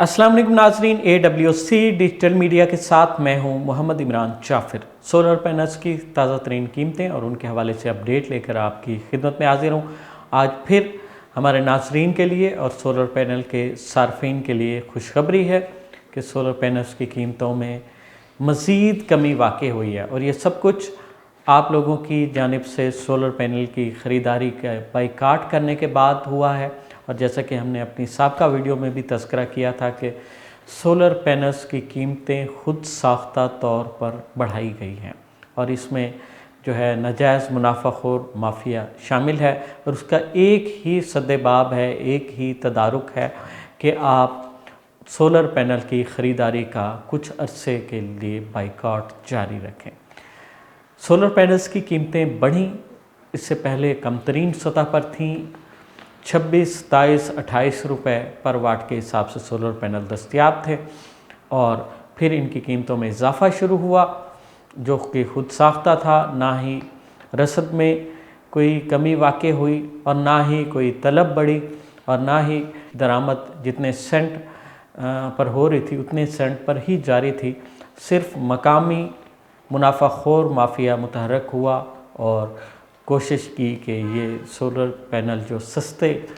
अस्सलाम वालेकुम नाज़रीन, AWC डिजिटल मीडिया के साथ मैं हूं मोहम्मद इमरान जाफ़िर। सोलर पैनल्स की ताज़ा तरीन कीमतें और उनके हवाले से अपडेट लेकर आपकी खिदमत में हाजिर हूं। आज फिर हमारे नाज़रीन के लिए और सोलर पैनल के सार्फिन के लिए खुशखबरी है कि सोलर पैनल्स की कीमतों में मज़ीद कमी वाक़ई हुई है और ये सब कुछ आप लोगों की जानिब से सोलर पैनल की ख़रीदारी का बाइकाट करने के बाद हुआ है। और जैसा कि हमने अपनी साबका वीडियो में भी तज़किरा किया था कि सोलर पैनल्स की कीमतें खुद साख्ता तौर पर बढ़ाई गई हैं और इसमें जो है नाजायज़ मुनाफाखोर माफिया शामिल है और उसका एक ही सद्देबाब है, एक ही तदारुक है कि आप सोलर पैनल की ख़रीदारी का कुछ अरसे के लिए बाइकाट जारी रखें। सोलर पैनल्स की कीमतें बढ़ी, इससे पहले कम तरीन सतह पर थीं। 26, 27, 28 रुपये पर वाट के हिसाब से सोलर पैनल दस्तयाब थे और फिर इनकी कीमतों में इजाफ़ा शुरू हुआ जो कि खुद साख्ता था। ना ही रसद में कोई कमी वाक़ई हुई और ना ही कोई तलब बढ़ी और ना ही दरामद जितने सेंट पर हो रही थी उतने सेंट पर ही जारी थी। सिर्फ मकामी मुनाफाखोर माफिया मुतहरक हुआ और कोशिश की कि ये सोलर पैनल जो सस्ते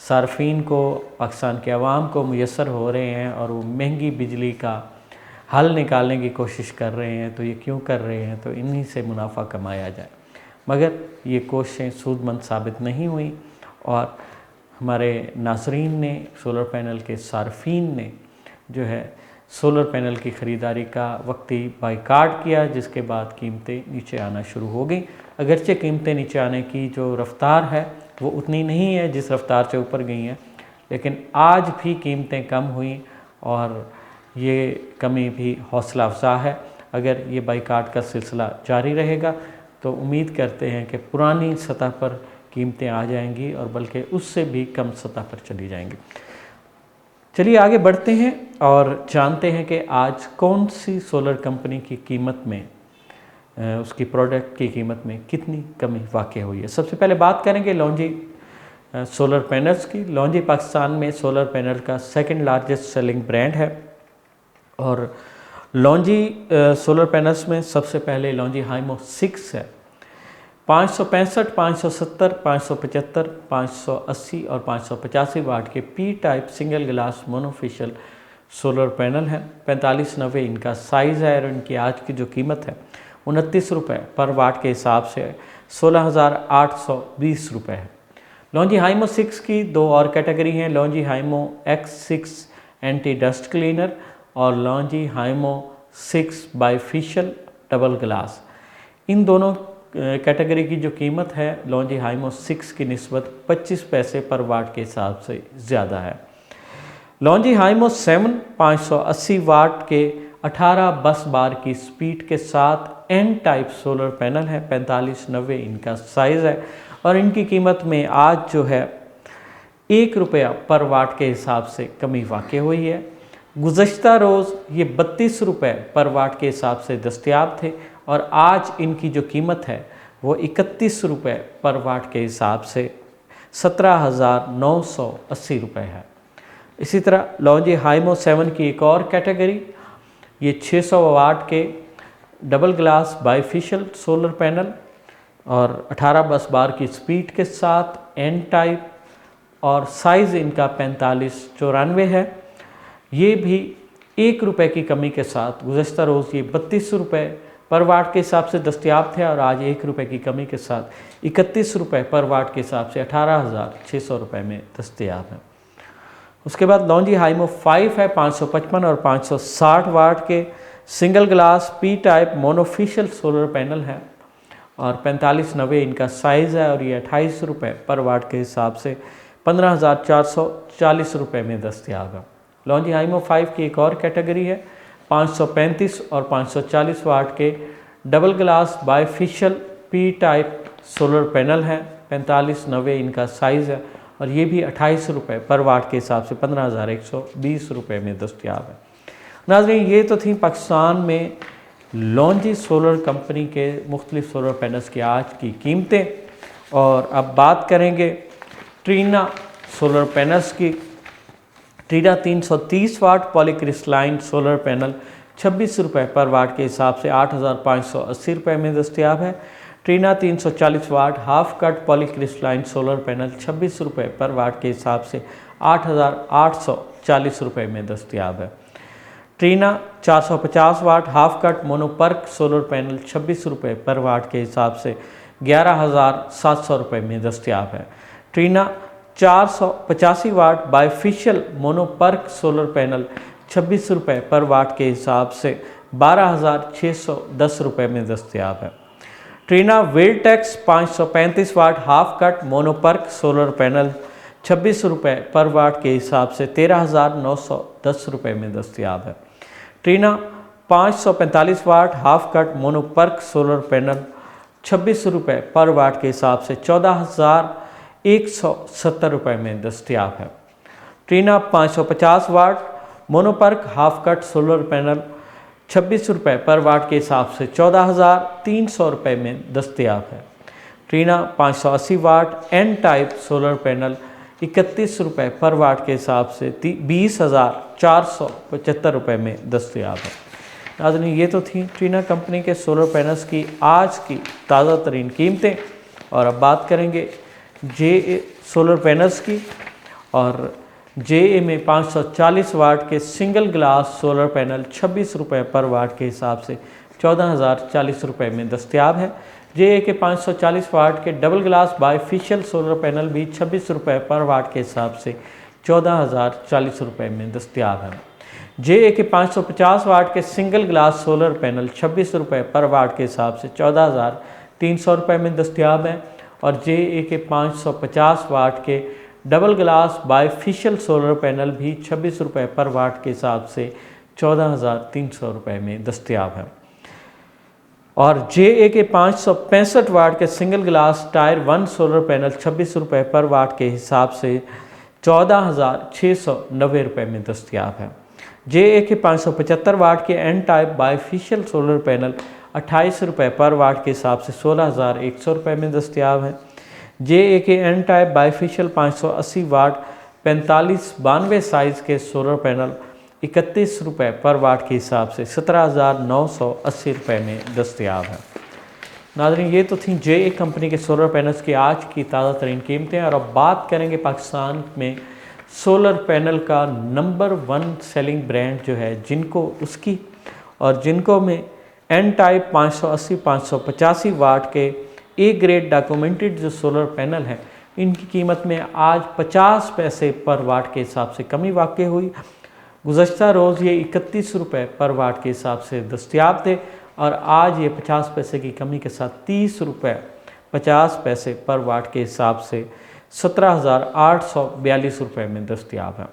सार्फिन को, पाकिस्तान के अवाम को मुयसर हो रहे हैं और वो महंगी बिजली का हल निकालने की कोशिश कर रहे हैं, तो ये क्यों कर रहे हैं, तो इन्हीं से मुनाफा कमाया जाए। मगर ये कोशिशें सूदमंद साबित नहीं हुई और हमारे नाज़रीन ने, सोलर पैनल के सार्फिन ने जो है सोलर पैनल की ख़रीदारी का वक्ती बाइकाट किया, जिसके बाद कीमतें नीचे आना शुरू हो गई। अगरचे कीमतें नीचे आने की जो रफ़्तार है वो उतनी नहीं है जिस रफ़्तार से ऊपर गई हैं, लेकिन आज भी कीमतें कम हुई और ये कमी भी हौसला अफ़ज़ा है। अगर ये बाइकाट का सिलसिला जारी रहेगा तो उम्मीद करते हैं कि पुरानी सतह पर कीमतें आ जाएंगी और बल्कि उससे भी कम सतह पर चली जाएंगी। चलिए आगे बढ़ते हैं और जानते हैं कि आज कौन सी सोलर कंपनी की कीमत में, उसकी प्रोडक्ट की कीमत में कितनी कमी वाक़ई हुई है। सबसे पहले बात करेंगे लॉन्जी सोलर पैनल्स की। लॉन्जी पाकिस्तान में सोलर पैनल का सेकंड लार्जेस्ट सेलिंग ब्रांड है और लॉन्जी सोलर पैनल्स में सबसे पहले लॉन्जी हाइमो 6 है। 565, 570, 575, 580 और 585 वाट के P type single glass monofacial solar panel है। 4590 इनका साइज़ है और इनकी आज की जो कीमत है 29 रुपये पर वाट के हिसाब से 16,820 रुपये है। लॉन्जी हाइमो 6 की दो और कैटेगरी हैं, Longi Himo X6 anti dust cleaner और Longi Himo 6 bifacial double glass. इन दोनों कैटेगरी की जो कीमत है लॉन्जी हाइमो 6 की निस्बत 25 पैसे पर वाट के हिसाब से ज़्यादा है। लॉन्जी हाइमो 7 580 वाट के 18 बस बार की स्पीड के साथ एन टाइप सोलर पैनल है। 4590 इनका साइज़ है और इनकी कीमत में आज जो है 1 रुपया पर वाट के हिसाब से कमी वाक़ई हुई है। गुज़श्ता रोज़ ये 32 रुपये पर वाट के हिसाब से दस्तयाब थे और आज इनकी जो कीमत है वो 31 रुपये पर वाट के हिसाब से 17,980 रुपये है। इसी तरह लॉन्जी हाइमो 7 की एक और कैटेगरी, ये 600 वाट के double glass bifacial solar panel और 18 बस बार की स्पीड के साथ एन टाइप और साइज़ इनका 4594 है। ये भी 1 रुपये की कमी के साथ गुज़श्ता रोज़ ये 32 रुपये पर वाट के हिसाब से दस्तयाब थे और आज 1 रुपये की कमी के साथ 31 रुपये पर वाट के हिसाब से 18,600 रुपये में दस्तयाब है। उसके बाद लॉन्जी हाइमो 5 है, 555 और 560 वाट के single glass P type monofacial solar panel है और 4590 इनका साइज़ है और ये 28 रुपये पर वाट के हिसाब से 15,440 रुपये में दस्तयाब है। लॉन्जी हाइमो 5 की एक और कैटेगरी है, 535 और 540 वाट के double glass bifacial P type solar panel है। 4590 इनका साइज़ है और ये भी 28 रुपये पर वाट के हिसाब से 15,120 रुपये में दस्तयाब है। नाज़रीन, ये तो थी पाकिस्तान में लॉन्जी सोलर कंपनी के मुख्तलिफ सोलर पैनल्स की आज की कीमतें और अब बात करेंगे ट्रीना सोलर पैनल्स की। ट्रीना 330 वाट पॉलीक्रिस्टलाइन सोलर पैनल 26 रुपये पर वाट के हिसाब से 8,580 रुपये में दस्तियाब है। Trina 340 watt half cut polycrystalline solar panel 26 रुपये पर वाट के हिसाब से 8,840 रुपये में दस्तियाब है। Trina 450 watt half cut monoperc solar panel 26 रुपये पर वाट के हिसाब से 11,700 रुपये में दस्तियाब है। ट्रीना 485 वाट बाइफिशियल मोनोपर्क सोलर पैनल 26 रुपये पर वाट के हिसाब से 12,610 रुपये में दस्तियाब है। Trina Vertex 535 watt half cut monoperc solar panel 26 रुपये पर वाट के हिसाब से 13,910 रुपये में दस्तियाब है। Trina 545 watt half cut monoperc solar panel 26 रुपये पर वाट के हिसाब से 14,170 रुपये में दस्तियाब है। Trina 550 watt monoperc half cut solar panel 26 रुपये पर वाट के हिसाब से 14,300 रुपये में दस्तियाब है। Trina 580 what an type solar panel 31 रुपये पर वाट के हिसाब से 20,475 रुपये में दस्तियाब है। नाज़रीन, ये तो थी ट्रीना कंपनी के सोलर पैनल्स की आज की ताज़ा तरीन कीमतें। और अब बात करेंगे जे सोलर पैनल्स की। और जे में 540 वाट के सिंगल ग्लास सोलर पैनल 26 रुपये पर वाट के हिसाब से 14,040 रुपये में दस्तियाब है। जे के 540 वाट के double glass bifacial solar panel भी 26 रुपये पर वाट के हिसाब से 14,040 रुपये में दस्तियाब है। जे के 550 वाट के सिंगल ग्लास सोलर पैनल 26 रुपये पर वाट के हिसाब से 14,300 रुपये में दस्तियाब है। और जे के 550 वाट के double glass bifacial solar panel भी 26 रुपये पर वाट के हिसाब से 14,300 रुपये में दस्तियाब है। और जे के 565 वाट के single glass tyre 1 solar panel 26 रुपये पर वाट के हिसाब से 14,690 रुपये में दस्तियाब है। जे के 575 वाट के N type bifacial solar panel 28 रुपये पर वाट के हिसाब से 16,100 रुपये में दस्तियाब है। जे के एन टाइप बाइफिशियल 580 वाट 4592 साइज़ के सोलर पैनल 31 रुपये पर वाट के हिसाब से 17,980 रुपये में दस्तियाब है। नाज़रीन, ये तो थी जे कंपनी के सोलर पैनल्स की आज की ताज़ा तरीन कीमतें। और अब बात करेंगे पाकिस्तान में सोलर पैनल का नंबर 1 सेलिंग ब्रांड जो है, जिनको में एन टाइप 580 585 वाट के ए ग्रेड डॉक्यूमेंटेड जो सोलर पैनल है, इनकी कीमत में आज 50 पैसे पर वाट के हिसाब से कमी वाक़ हुई। गुज़श्ता रोज़ ये 31 रुपये पर वाट के हिसाब से दस्तियाब थे और आज ये 50 पैसे की कमी के साथ 30 रुपये 50 पैसे पर वाट के हिसाब से 17,842 रुपये में दस्तियाब है।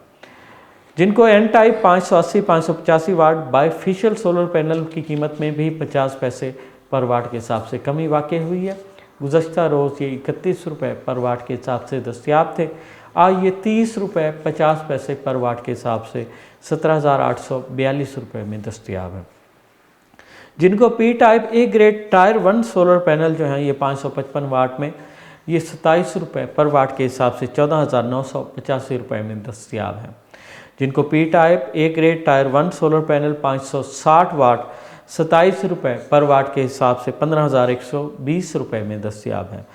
जिनको एन टाइप 580 585 वाट बाइफिशियल सोलर पैनल की कीमत में भी 50 पैसे पर वाट के हिसाब से कमी वाक़ हुई है। गुज़श्ता रोज़ ये 31 रुपये पर वाट के हिसाब से दस्तियाब थे, आज ये 30 रुपये 50 पैसे पर वाट के हिसाब से 17,842 रुपये में दस्तियाब है। जिनको P type A grade tyre 1 solar panel जो हैं ये 555 वाट में ये 27 रुपये पर वाट के हिसाब से 14,985 रुपये में दस्तियाब है। जिनको P type A grade tyre 1 solar panel 560 वाट 27 रुपये पर वाट के हिसाब से 15,120 रुपये में दस्तियाब है।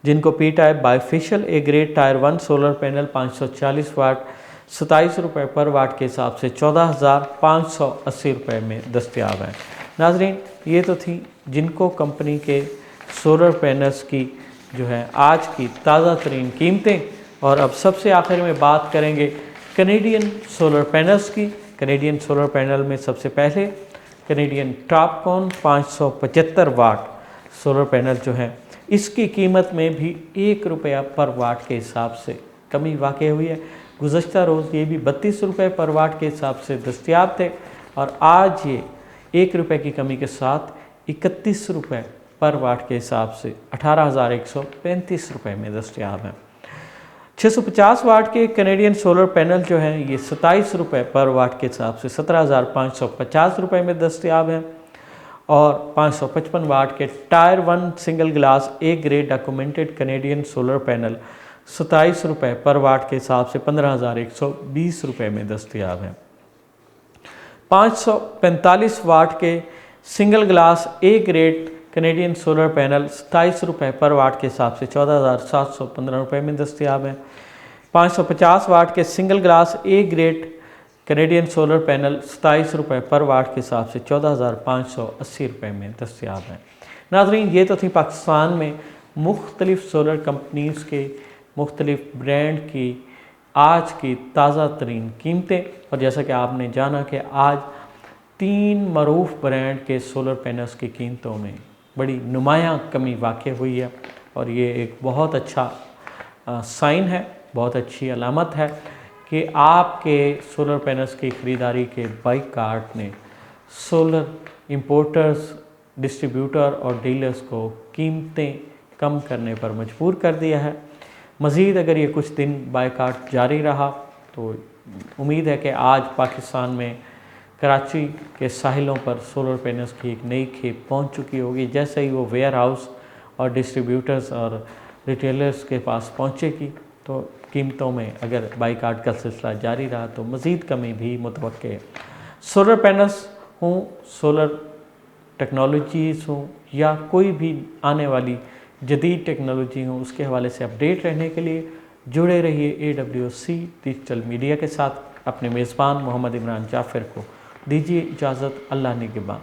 जिनको P type bifacial A grade tyre 1 solar panel 540 वाट 27 रुपये पर वाट के हिसाब से 14,580 रुपये में दस्तियाब है। नाज़रीन, ये तो थी जिनको कंपनी के सोलर पैनल्स की जो है आज की ताज़ा तरीन कीमतें। और अब सबसे आखिर में बात करेंगे कैनेडियन सोलर पैनल्स की। कैनेडियन सोलर पैनल में सबसे पहले Canadian TOPCon 575 watt solar panel जो है, इसकी कीमत में भी 1 रुपया पर वाट के हिसाब से कमी वाक़ हुई है। गुज़श्ता रोज़ ये भी 32 रुपये पर वाट के हिसाब से दस्तियाब थे और आज ये 1 रुपये की कमी के साथ 31 रुपये पर वाट के हिसाब से 18,135 रुपये में दस्तियाब हैं। 650 वाट के कैनेडियन सोलर पैनल जो हैं ये 27 रुपये पर वाट के हिसाब से 17,550 रुपये में दस्तियाब हैं। और 555 वाट के tyre 1 single glass A grade documented Canadian solar panel ₹27 पर वाट के हिसाब से 15,120 रुपये में दस्तयाब है। 545 वाट के single glass A grade Canadian solar panel ₹27 पर वाट के हिसाब से 14,715 रुपये में दस्तयाब है। 550 वाट के single glass A grade Canadian solar panel ₹27 पर वाट के हिसाब से 14,580 रुपये में दस्तयाब है। नाज़रीन, ये तो थी पाकिस्तान में मुख्तलिफ़ सोलर कंपनीज़ के मुख्तलिफ़ ब्रांड की आज की ताज़ा तरीन कीमतें। और जैसा कि आपने जाना कि आज 3 मरूफ ब्रांड के सोलर पैनल्स की कीमतों में बड़ी नुमायाँ कमी वाक़ हुई है और ये एक बहुत अच्छा साइन है, बहुत अच्छी अलामत है कि आपके सोलर पैनल्स की ख़रीदारी के बाइकाट ने सोलर इंपोर्टर्स, डिस्ट्रीब्यूटर और डीलर्स को कीमतें कम करने पर मजबूर कर दिया है। मज़ीद अगर ये कुछ दिन बाइकाट जारी रहा तो उम्मीद है कि आज पाकिस्तान में कराची के साहिलों पर सोलर पैनल्स की एक नई खेप पहुंच चुकी होगी। जैसे ही वो वेयर हाउस और डिस्ट्रीब्यूटर्स और रिटेलर्स के पास पहुंचेगी तो कीमतों में अगर बाइकाट का सिलसिला जारी रहा तो मज़ीद कमी भी मुतवक्के है। सोलर पैनल्स हों, सोलर टेक्नोलॉजीज़ हों या कोई भी आने वाली जदीद टेक्नोलॉजी हो, उसके हवाले से अपडेट रहने के लिए जुड़े रहिए AWC डिजिटल मीडिया के साथ। अपने मेज़बान मोहम्मद इमरान जाफ़िर को दीजिए इजाज़त। अल्लाह निगहबान।